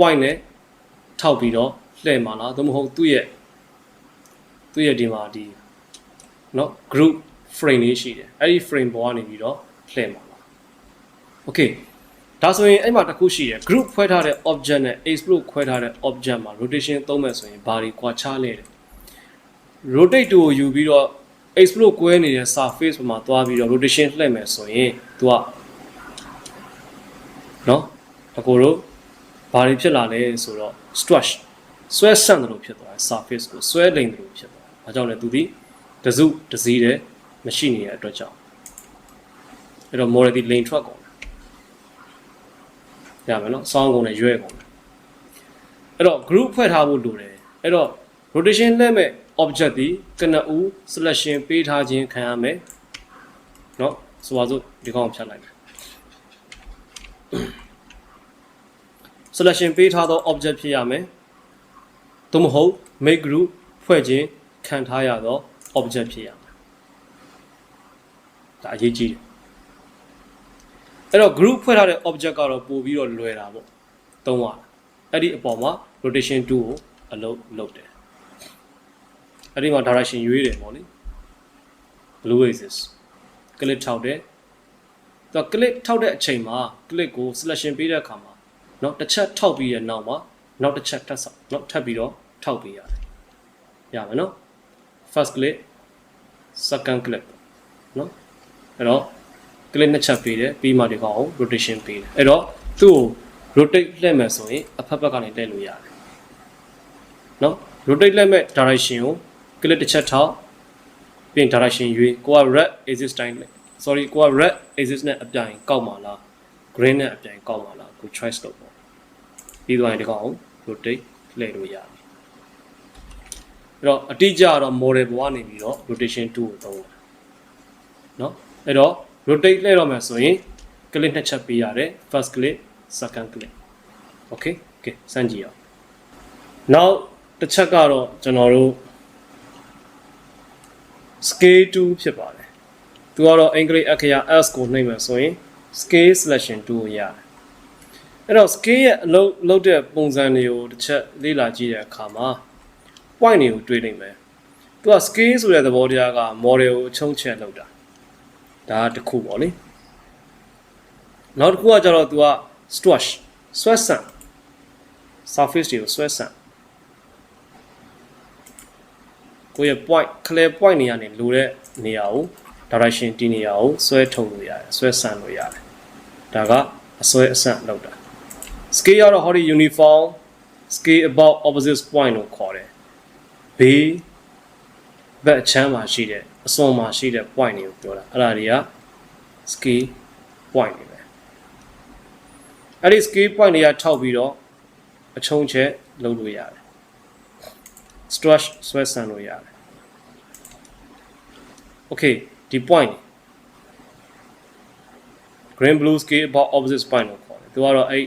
point နဲ့ထောက်ပြီးတော့လှည့်မှာလားသို့မဟုတ်သူ့ရဲ့ဒီမှာဒီเนาะ group frame လေးရှိတယ်အဲ့ဒီ frame ပေါ်ကနေပြီးတော့လှည့်မှာလား okay ဒါဆိုရင်အဲ့မှာတစ်ခုရှိတယ် group ခွဲထားတဲ့ object နဲ့ explode ခွဲထားတဲ့ object မှာ rotation သုံးမယ်ဆိုရင်ဘာတွေကွာခြားလဲတဲ့ rotate ကိုယူပြီးတော့ explode ကွဲနေတဲ့ surface ပေါ်မှာသွားပြီးတော့ rotation လှည့်မယ်ဆိုရင် तू ကเนาะအကိုတို့ဘာတွေဖြစ်လာလဲဆိုတော့ stretch ဆွဲဆန့်တယ်လို့ဖြစ်သွားတယ် surface ကိုဆွဲလိမ်တယ်လို့ဖြစ်သွားတယ်။ဘာကြောင့်လဲသူဒီတစုတစည်းတည်းမရှိနေတဲ့အတွက်ကြောင့်အဲ့တော့ model ဒီ lane ထွက်ကုန်တယ်။ရမယ်နော်။စောင်းကုန်နဲ့ရွဲကုန်တယ်။အဲ့တော့ group ဖွဲ့ထားဖို့လိုတယ်။အဲ့တော့ rotation လက်မဲ့ object ဒီကနဦး selection ပေးထားခြင်းခံရမယ်။နော်ဆိုပါစို့ဒီကောင်ဖြတ်လိုက်မယ်။ selection ပေးထားသော object ဖြစ်ရမယ်သို့မဟုတ် make group ဖွဲ့ခြင်းခံထားရသော object ဖြစ်ရမယ်ဒါအရေးကြီးတယ်အဲ့တော့ group ဖွဲ့ထားတဲ့ object ကတော့ပို့ပြီးတော့လွယ်တာပေါ့သုံးရတာအဲ့ဒီအပေါ်မှာ rotation 2ကိုအလုပ်တယ်အဲ့ဒီမှာ direction ရွေးတယ်ပေါ့လေ blue axis click ထောက်တယ်သူက click ထောက်တဲ့အချိန်မှာ click ကို selection ပေးတဲ့အခါမှာเนาะတစ်ချက်ထောက်ပြီးတဲ့နောက်မှာနောက်တစ်ချက်ထပ်ဆောက်เนาะထပ်ပြီးတော့ထောက်ပေးရတယ်ရမယ်เนาะ first click second click เนาะအဲ့တော့ click နှစ်ချက်ပေးတယ်ပြီးမှဒီကောင်ကို rotation ပေးတယ်အဲ့တော့သူ့ကို rotate လှည့်မယ်ဆိုရင်အဖက်ဘက်ကနေလှည့်လို့ရတယ်เนาะ rotate လှည့်မဲ့ direction ကို click တစ်ချက်ထောက်ပြီးရင် direction ရွေးကိုက red axis တိုင်း sorry ကိုက red axis နဲ့အပြိုင်ကောက်မှာလား green နဲ့အပြိုင်ကောက်မှာလားကို choice လုပ်ပေါ့ပြီးသွားရင်ဒီကောင်ကို rotate လှည့်လို့ရတယ်အဲ့တော့အတိအကျတော့ model ဘဝနေပြီးတော့ rotation 2ကိုသုံးတယ်เนาะအဲ့တော့ rotate လှည့်တော့မယ်ဆိုရင် click နှစ်ချက်ပေးရတယ် first click second click okay စမ်းကြည့်အောင်နောက်တစ်ချက်ကတော့ကျွန်တော်တို့ scale 2ဖြစ်ပါတယ်သူကတော့အင်္ဂလိပ်အခရာ s ကိုနှိပ်မယ်ဆိုရင် scale selection 2ကိုရတယ်အဲ့တော့ scale ရဲ့အလုပ်တဲ့ပုံစံတွေကိုတစ်ချက်လေ့လာကြည့်တဲ့အခါမှာ point တွေကိုတွေးနိုင်မယ်သူက scale ဆိုတဲ့သဘောတရားက model ကိုအချုံးချက်လောက်တာဒါတစ်ခုပေါ့လေနောက်တစ်ခုကကျတော့သူက stretch ဆွဲဆန့် surface တွေကိုဆွဲဆန့်ကိုယ့်ရဲ့ point clear point တွေကနေလိုတဲ့နေရာကို direction ဒီနေရာကိုဆွဲထုတ်လို့ရတယ်ဆွဲဆန့်လို့ရတယ်ဒါကအဆွဲအဆန့်လောက်တာ scale ကတော့ဟောဒီ uniform scale about opposite point ကိုခေါ်တယ်ဘေးဘက်အချမ်းမှာရှိတဲ့အစွန်မှာရှိတဲ့ point တွေကိုပြောတာအဲ့ဒါတွေက scale point တွေပဲအဲ့ဒီ scale point တွေကထောက်ပြီးတော့အချုံးချက်လုပ်လို့ရတယ် stretch ဆွဲဆန့်လို့ရတယ် okay ဒီ point green blue scale about opposite point ကိုခေါ်တယ်သူကတော့အဲ့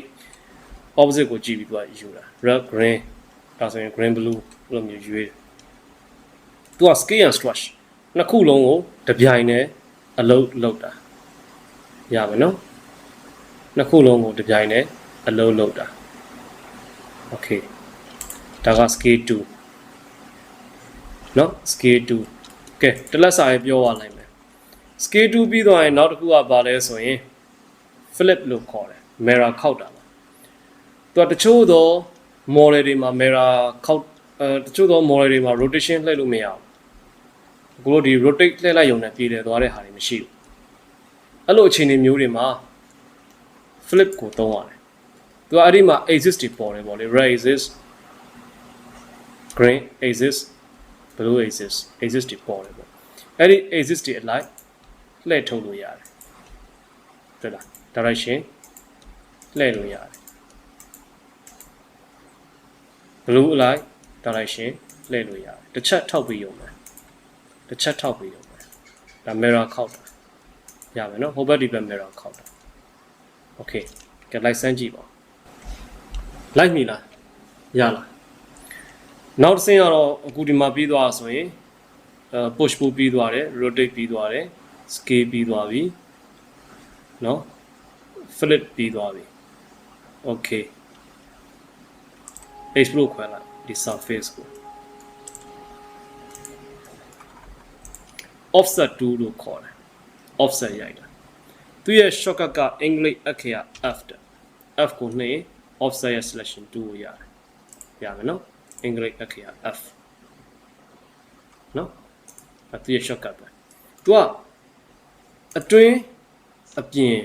opposite ကိုကြည့်ပြီးသူကယူတာ red green ဒါဆိုရင် green blue လို့မျိုးရွေးတယ်သူက scale and stretch နှစ်ခုလုံးကိုတပြိုင်တည်းအလုပ်တာရမယ်နော်နှစ်ခုလုံးကိုတပြိုင်တည်းအလုပ်တာ okay ဒါက scale 2နော် scale 2ကဲတလက်စာရေးပြောရလိုက်မယ် scale 2ပြီးတော့ရင်နောက်တစ်ခုကဘာလဲဆိုရင် flip လို့ခေါ်တယ် mirror ခောက်တာပါသူကတချို့သော model တွေမှာ mirror ခောက်တချို့သော model တွေမှာ rotation လှည့်လို့မရဘူးကိုတို့ဒီ rotate လှည့်လိုက်ရုံနဲ့ပြည်တယ်သွားတဲ့ဟာတွေမရှိဘူးအဲ့လိုအခြေအနေမျိုးတွေမှာ flip ကိုသုံးရတယ်သူကအဲ့ဒီမှာ axis တွေပေါ်တယ်ပေါ့လေ red axis green axis blue axis တွေပေါ်တယ်ပေါ့အဲ့ဒီ axis တွေအလိုက်လှည့်ထုတ်လို့ရတယ်ဟုတ်လား direction လှည့်လို့ရတယ် blue အလိုက် direction လှည့်လို့ရတယ်တစ်ချက်ထောက်ပြီးရုံပဲဒါ mirror ခောက်တာရမယ်နော်ဟိုဘက်ဒီဘက် mirror ခောက်တာ okay ကဲလိုက်စမ်းကြည့်ပါလိုက်မိလားရလားနောက်တစ်ဆင့်ကတော့အခုဒီမှာပြီးသွားဆိုရင် push pull ပြီးသွားတယ် rotate ပြီးသွားတယ် scale ပြီးသွားပြီเนาะ flip ပြီးသွားပြီ okay explode ခွဲလိုက်ဒီ surface ကို offset 2လို့ခေါ်တယ် offset ရိုက်တာသူရဲ့ shortcut က English အခရာ F တဲ့ F ကိုနှိပ် offset ရဲ့ selection 2ကိုရတယ်ရမယ်နော် English အခရာ F နော်အဲ့သူရဲ့ shortcut ပဲသူကအတွင်းအပြင်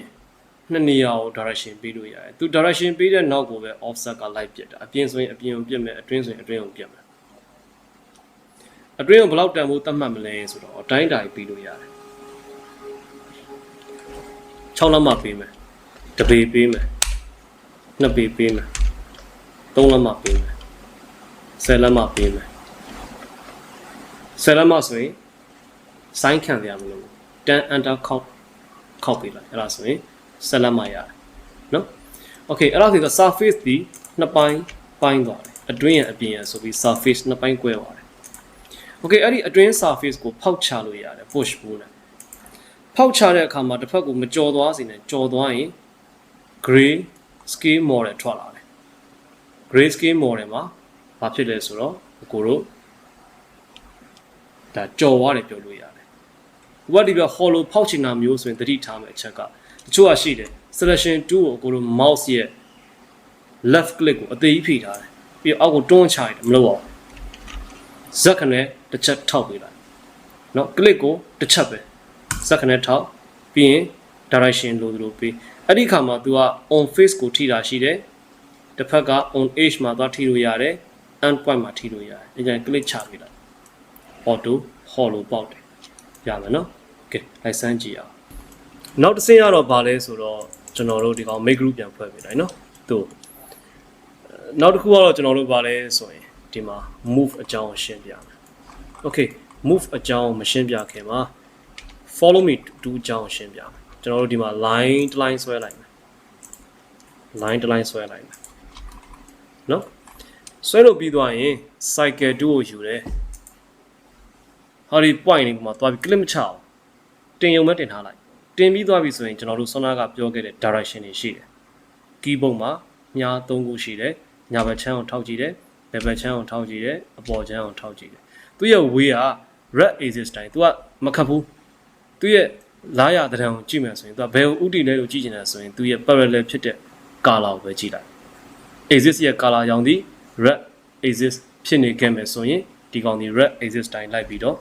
နှစ်နေရာကို direction ပေးလို့ရတယ်သူ direction ပေးတဲ့နောက်ကိုပဲ offset ကလိုက်ပြတ်တာအပြင်ဆိုရင်အပြင်ကိုပြတ်မယ်အတွင်းဆိုရင်အတွင်းကိုပြတ်မယ်အတွင်းကိုဘယ်လောက်တန်ဖို့သတ်မှတ်မလဲဆိုတော့အတိုင်းတိုင်းပေးလို့ရတယ်6လက်မှပေးမယ်တစ်ပေပေးမယ်နှစ်ပေပေးမယ်3လက်မှပေးမယ်10လက်မှပေးမယ်10လက်မှဆိုရင်စိုင်းခံရမလို့10 under count ခောက်ပေးလိုက်အဲ့ဒါဆိုရင်10လက်မှရတယ်နော် okay အဲ့ဒါဆိုတော့ surface ဒီနှစ်ပိုင်းပိုင်းသွားတယ်အတွင်းရအပြင်ရဆိုပြီး surface နှစ်ပိုင်းကွဲသွားတယ် okay အဲ့ဒီအတွင်း surface ကိုဖောက်ချလို့ရတယ် push ဘူးနဲ့ဖောက်ချတဲ့အခါမှာတစ်ဖက်ကိုမကြော်သွားစေနဲ့ကြော်သွားရင် gray scale model ထွက်လာတယ် gray scale model မှာဘာဖြစ်လဲဆိုတော့ကိုတို့ဒါကြော်သွားတယ်ပြောလို့ရတယ်ဟိုကဒီပြ hollow ဖောက်ချင်တာမျိုးဆိုရင်သတိထားမယ်အချက်ကတချို့ကရှိတယ် selection 2ကိုကိုတို့ mouse ရဲ့ left click ကိုအသေးကြီးဖိထားတယ်ပြီးတော့အောက်ကိုတွန်းချရတယ်မလုပ်အောင်ဇက်ခနဲ့တစ်ချက်ထောက်ပေးလိုက်เนาะ click ကိုတစ်ချက်ပဲဇက်ခနဲ့ထောက်ပြီးရင် direction လို့ပေးအဲ့ဒီခါမှာ तू က on face ကိုထိတာရှိတယ်တစ်ဖက်က on edge မှာသွားထိလို့ရတယ် end point မှာထိလို့ရတယ်ဒီကြိုင် click ချပေးလိုက် auto hollow ပေါက်တယ်ရမယ်เนาะကဲလိုက်စမ်းကြည့်အောင်နောက်တစ်ဆင့်ကတော့ဗာလဲဆိုတော့ကျွန်တော်တို့ဒီကောင် make group ပြန်ဖွဲ့ပေးလိုက်เนาะသူနောက်တစ်ခုကတော့ကျွန်တော်တို့ဗာလဲဆိုရင်ဒီမှာ move အကြောင်းရှင်းပြမယ် okay move အကြောင်းမရှင်းပြခင်မှာ follow me to အကြောင်းရှင်းပြမယ်ကျွန်တော်တို့ဒီမှာ line တစ် line ဆွဲလိုက်မယ် line တစ် line ဆွဲလိုက်မယ်เนาะဆွဲလို့ပြီးသွားရင် cycle 2ကိုယူတယ်ဟာဒီ point လေးမှာသွားပြီး click မချအောင်တင်ရုံပဲတင်ထားလိုက်တင်ပြီးသွားပြီဆိုရင်ကျွန်တော်တို့ဆောနာကပြောခဲ့တဲ့ direction တွေရှိတယ် keyboard မှာညာ3ခုရှိတယ်ညာဘက်ချမ်းအောင်ထောက်ကြည့်တယ်ဘယ်ဘက်ချမ်းအောင်ထောက်ကြည့်တယ်အပေါ်ချမ်းအောင်ထောက်ကြည့်တယ်သူရဲ့ way က red axis တိုင်း तू ကမခတ်ဘူးသူရဲ့လာရတဲ့တံကိုကြည့်မယ်ဆိုရင် तू ကဘယ်ကိုဥတီလဲလို့ကြည့်နေတာဆိုရင် तू ရဲ့ parallel ဖြစ်တဲ့ color ကိုပဲကြည့်လိုက် axis ရဲ့ color ရောင်ဒီ red axis ဖြစ်နေခဲ့မယ်ဆိုရင်ဒီကောင်ဒီ red axis တိုင်းလိုက်ပြီးတော့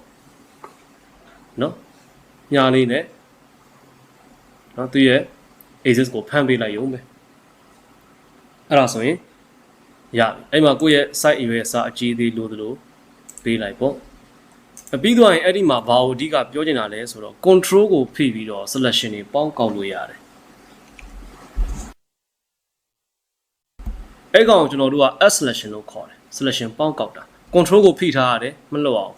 နော်ညာလေးနဲ့နော်သူရဲ့ axis ကိုဖမ်းပေးလိုက်ရုံပဲအဲ့ဒါဆိုရင်ရပြီအဲ့မှာကိုယ့်ရဲ့ site area အစားအကြီးသေးလို့သလိုပေးလိုက်ပေါ့ပြီးသွားရင်အဲ့ဒီမှာဘာကိုအဓိကပြောချင်တာလဲဆိုတော့ control ကိုဖိပြီးတော့ selection တွေပေါင်းကောက်လို့ရတယ်အဲ့ကောင်ကျွန်တော်တို့က S selection လို့ခေါ်တယ် selection ပေါင်းကောက်တာ control ကိုဖိထားရတယ်မလွတ်အောင်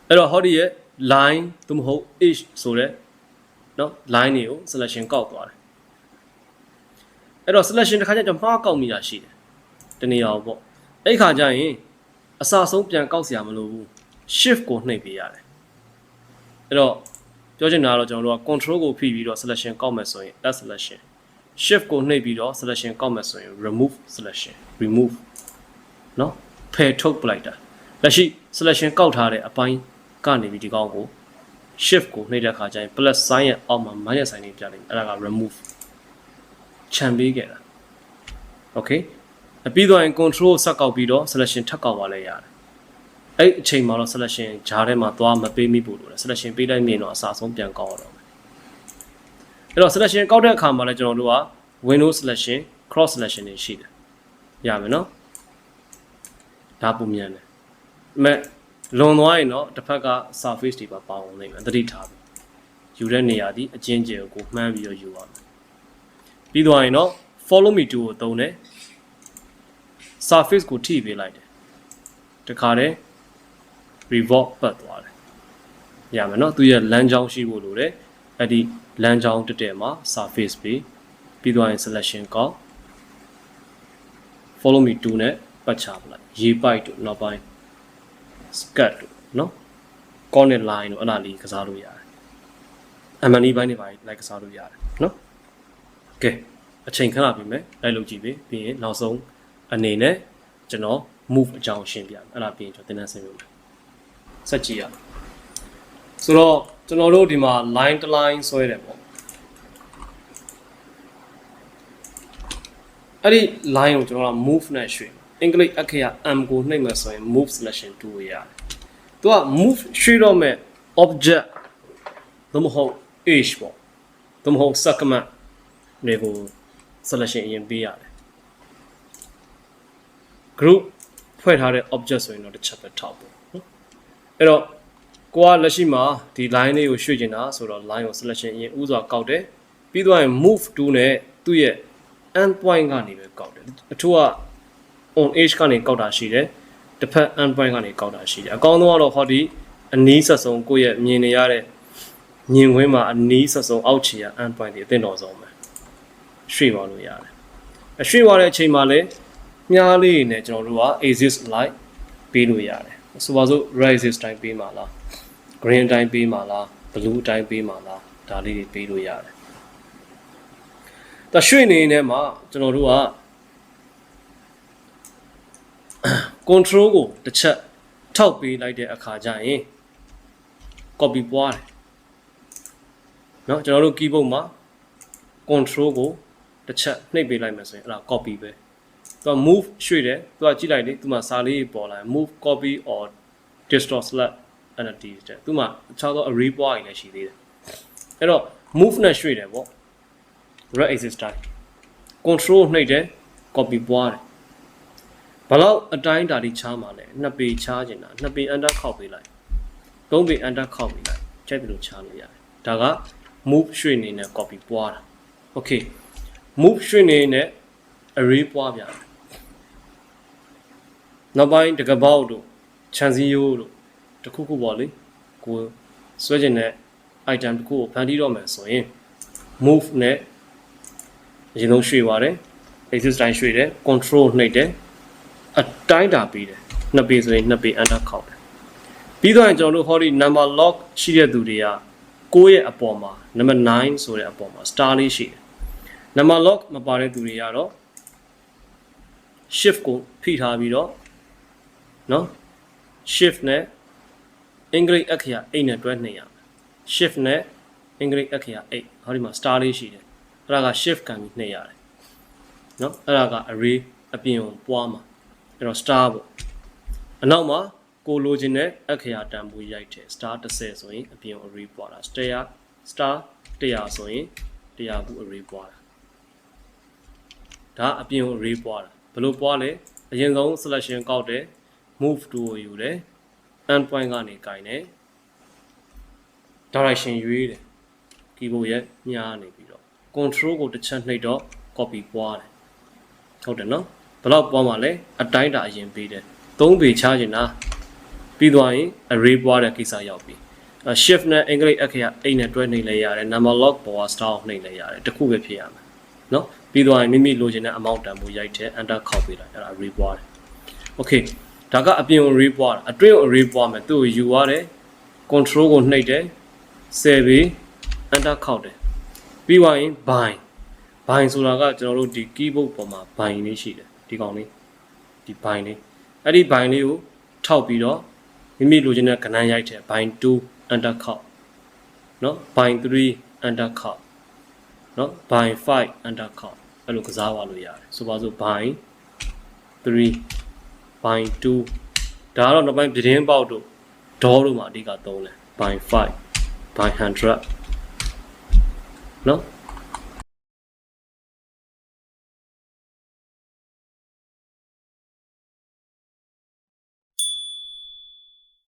အဲ့တော့ဟောဒီရဲ့ line သို့မဟုတ် edge ဆိုတဲ့เนาะ line တွေကို selection ကောက်သွားတယ်အဲ့တော့ selection တစ်ခါကျတော့မှားကောက်မိတာရှိတယ်တနည်းအောင်ပေါ့အဲ့ခါကျရင်အစဆုံးပြန်ကောက်စရာမလိုဘူး shift ကိုနှိပ်ပေးရတယ်အဲ့တော့ပြောချင်တာကတော့ကျွန်တော်တို့က control ကိုဖိပြီးတော့ selection ကောက်မယ်ဆိုရင် S selection shift ကိုနှိပ်ပြီးတော့ selection ကောက်မယ်ဆိုရင် remove selection remove เนาะဖယ်ထုတ်ပလိုက်တာလက်ရှိ selection ကောက်ထားတဲ့အပိုင်းကနေပြီးဒီကောင်ကို shift ကိုနှိပ်တဲ့အခါကျရင် plus sign ရဲ့အောက်မှာ minus sign လေးပြလိုက်အဲ့ဒါက remove ခြံပေးခဲ့တာ okay ပြီးတော့ရင် control ဆက်ကောက်ပြီးတော့ selection ထပ်ကောက်ပါလဲရတယ်အဲ့အချိန်မှာတော့ selection ဂျားထဲမှာသွားမပေးမိဘူးလို့လေ selection ပေးလိုက်မြင်တော့အစားဆုံးပြန်ကောက်ရတော့မယ်အဲ့တော့ selection ကောက်တဲ့အခါမှာလည်းကျွန်တော်တို့က window selection cross selection တွေရှိတယ်ရမယ်နော်ဒါပုံမြန်တယ်မဲ့လွန်သွားရင်တော့တစ်ဖက်က surface တွေပါပေါအောင်နေမယ်သတိထားပြီယူတဲ့နေရာဒီအချင်းကျယ်ကိုမှန်းပြီးတော့ယူပါမယ်ပြီးသွားရင်တော့ follow me to ကိုသုံးတယ် surface ကိုထိပေးလိုက်တယ်တခါတည်း revolve ပတ်သွားတယ်ရမယ်နော်သူရဲ့လမ်းကြောင်းရှိဖို့လိုတယ်အဲ့ဒီလမ်းကြောင်းတက်တဲ့မှာ surface ပြီးသွားရင် selection ကောက် follow me to နဲ့ပတ်ချပလိုက်ရေးပိုက်တို့နောက်ပိုင်း skirt တို့နော် corner line တို့အဲ့ဒါလေးကစားလို့ရတယ်အမှန်ဒီပိုင်းတွေပါလိုက်ကစားလို့ရတယ်နော်ကဲအချိန်ခဏပြီမယ်လိုက်လုပ်ကြည့်ပြီပြီးရင်နောက်ဆုံး အနေနဲ့ကျွန်တော် move အကြောင်းရှင်းပြမယ်အဲ့ဒါပြီးရင်ကျွန်တော်သင်တန်းဆင်းပြမယ်ဆက်ကြည့်ရဆိုတော့ကျွန်တော်တို့ဒီမှာ line တစ် line ဆွဲတယ်ပေါ့အဲ့ဒီ line ကိုကျွန်တော်က move နဲ့ရွှေ့အင်္ဂလိပ်အခရာ m ကိုနှိပ်မှဆိုရင် move selection 2ကိုရတယ်သူက move ရွှေ့တော့မဲ့ object သို့မဟုတ် age ပေါ့သို့မဟုတ် segment တွေကို selection အရင်ပေးရတယ် group ဖွဲ့ထားတဲ့ object ဆိုရင်တော့တစ်ချက်ပဲထောက်ပေါ့နော်အဲ့တော့ကိုကလက်ရှိမှာဒီ line လေးကိုရွှေ့ချင်တာဆိုတော့ line ကို selection အရင်ဥစွာကောက်တယ်ပြီးတော့ move to နဲ့သူ့ရဲ့ end point ကနေပဲကောက်တယ်အထူးက on age ကနေကောက်တာရှိတယ်တစ်ဖက် end point ကနေကောက်တာရှိတယ်အကောင်းဆုံးကတော့ဟောဒီအနီးဆက်ဆုံးကိုယ့်ရဲ့မြင်နေရတဲ့မြင်ကွင်းမှာအနီးဆက်ဆုံးအောက်ခြေက end point တွေအသင့်တော်ဆုံးပဲရွှေ့ပါလို့ရတယ်အရွှေ့သွားတဲ့အချိန်မှာလည်းမြားလေးနဲ့ကျွန်တော်တို့က axis light ပေးလို့ရတယ်ဆိုပါစို့ red axis တိုင်းပေးမှာလား green တိုင်းပေးမှာလား blue တိုင်းပေးမှာလားဒါလေးတွေပေးလို့ရတယ်ဒါရွှေ့နေတဲ့မှာကျွန်တော်တို့က control ကိုတစ်ချက်ထောက်ပေးလိုက်တဲ့အခါကျရင် copy ပွားတယ်เนาะကျွန်တော်တို့ keyboard မှာ control ကိုတစ်ချက်နှိပ်ပေးလိုက်မယ်ဆိုရင်အဲ့ဒါ copy ပဲသူက move ရွှေ့တယ်သူကကြည့်လိုက်လေသူမှာစာလေးပေါ်လာ move copy or distort select entities တဲ့သူမှာအခြားသော array ပွားရည်လည်းရှိသေးတယ်အဲ့တော့ move နဲ့ရွှေ့တယ်ပေါ့ red axis တိုင်း control နှိပ်တယ် copy ပွားတယ်ဘလောက်အတိုင်းဒါလေးချားမှာလဲနှစ်ပေချားကျင်တာနှစ်ပေ enter ခောက်ပေးလိုက်သုံးပေ enter ခောက်ပေးလိုက်ကြိုက်တယ်လို့ချားလို့ရတယ်ဒါက move ရွှေ့နေနဲ့ copy ပွားတာ okay move ရွှေ့နေနဲ့ array ပွားပြတယ်နောက်ပိုင်းတကပောက်တို့ခြံစည်းရိုးတို့တခုခုပေါ့လေကိုဆွဲကျင်တဲ့ item တခုကိုဖန်တီးတော့မယ်ဆိုရင် move နဲ့အရင်ဆုံးရွှေ့ပါတယ် axis တိုင်းရွှေ့တယ် control နှိပ်တယ်အတိုင်းတာပေးတယ်နှစ်ပေဆိုရင်နှစ်ပေ enter ခောက်တယ်ပြီးတော့ကျွန်တော်တို့ဟောဒီ number lock ရှိတဲ့သူတွေက6ရဲ့အပေါ်မှာ number 9ဆိုတဲ့အပေါ်မှာ star လေးရှိတယ် number lock မပါတဲ့သူတွေကတော့ shift ကိုဖိထားပြီးတော့နော် shift နဲ့အင်္ဂလိပ်အခရာ8နဲ့တွဲနှိပ်ရမယ် shift နဲ့အင်္ဂလိပ်အခရာ8ဟောဒီမှာ star လေးရှိတယ်အဲ့ဒါက shift ခံပြီးနှိပ်ရတယ်နော်အဲ့ဒါက array အပြင်ကိုပွားမှာအဲ့တော့ star ပေါ့အနောက်မှာကိုလိုချင်တဲ့အခရာတန်ဖိုးရိုက်တယ် star 30ဆိုရင်အပြင်ကို array ပွားတာ star 100ဆိုရင်100ခု array ပွားတာဒါအပြင်ကို array ပွားတာဘယ်လိုပွားလဲအရင်ဆုံး selection ကောက်တယ် move to ကိုယူတယ် end point ကနေကင်တယ် direction ရွေးတယ် keyboard ရဲ့ညားနေပြီးတော့ control ကိုတစ်ချက်နှိပ်တော့ copy ပွားတယ်ဟုတ်တယ်နော်ဘယ်လောက်ပွားမှာလဲအတိုင်းတာအရင်ပေးတယ်3ပေချားကျင်တာပြီးသွားရင် array ပွားတဲ့ကိစ္စရောက်ပြီ shift နဲ့အင်္ဂလိပ်အခရာ8နဲ့တွဲနှိပ်လိုက်ရတယ် number lock ပေါ် star နှိပ်လိုက်ရတယ်တခုပဲဖြစ်ရမယ်နော်ပြီးသွားရင်မိမိလိုချင်တဲ့ amount တန်ဖိုးရိုက်တယ် enter ခောက်ပေးလိုက်အဲ့ဒါ array ပွားတယ် okay ဒါကအပြင်ကို array ပွားတာအတွင်းကို array ပွားမယ်သူ့ကိုယူရတယ် control ကိုနှိပ်တယ်10ပေ enter ခောက်တယ်ပြီးသွားရင် bind ဆိုတာကကျွန်တော်တို့ဒီ keyboard ပေါ်မှာ bind လေးရှိတယ်ဒီကောင်လေးဒီ bind လေးအဲ့ဒီ bind လေးကိုထောက်ပြီးတော့မိမိလိုချင်တဲ့ကဏ္ဍရိုက်တယ် bind 2 enter ခောက်နော် bind 3 enter ခောက်နော် bind 5 enter ခောက်အဲ့လိုကစားပါလို့ရတယ်ဆိုပါစို့ bind 3 bind 2ဒါကတော့နောက်ပိုင်းပြင်းပေါက်တို့ door တို့မှာအဓိကသုံးတယ် bind 5 bind 100နော်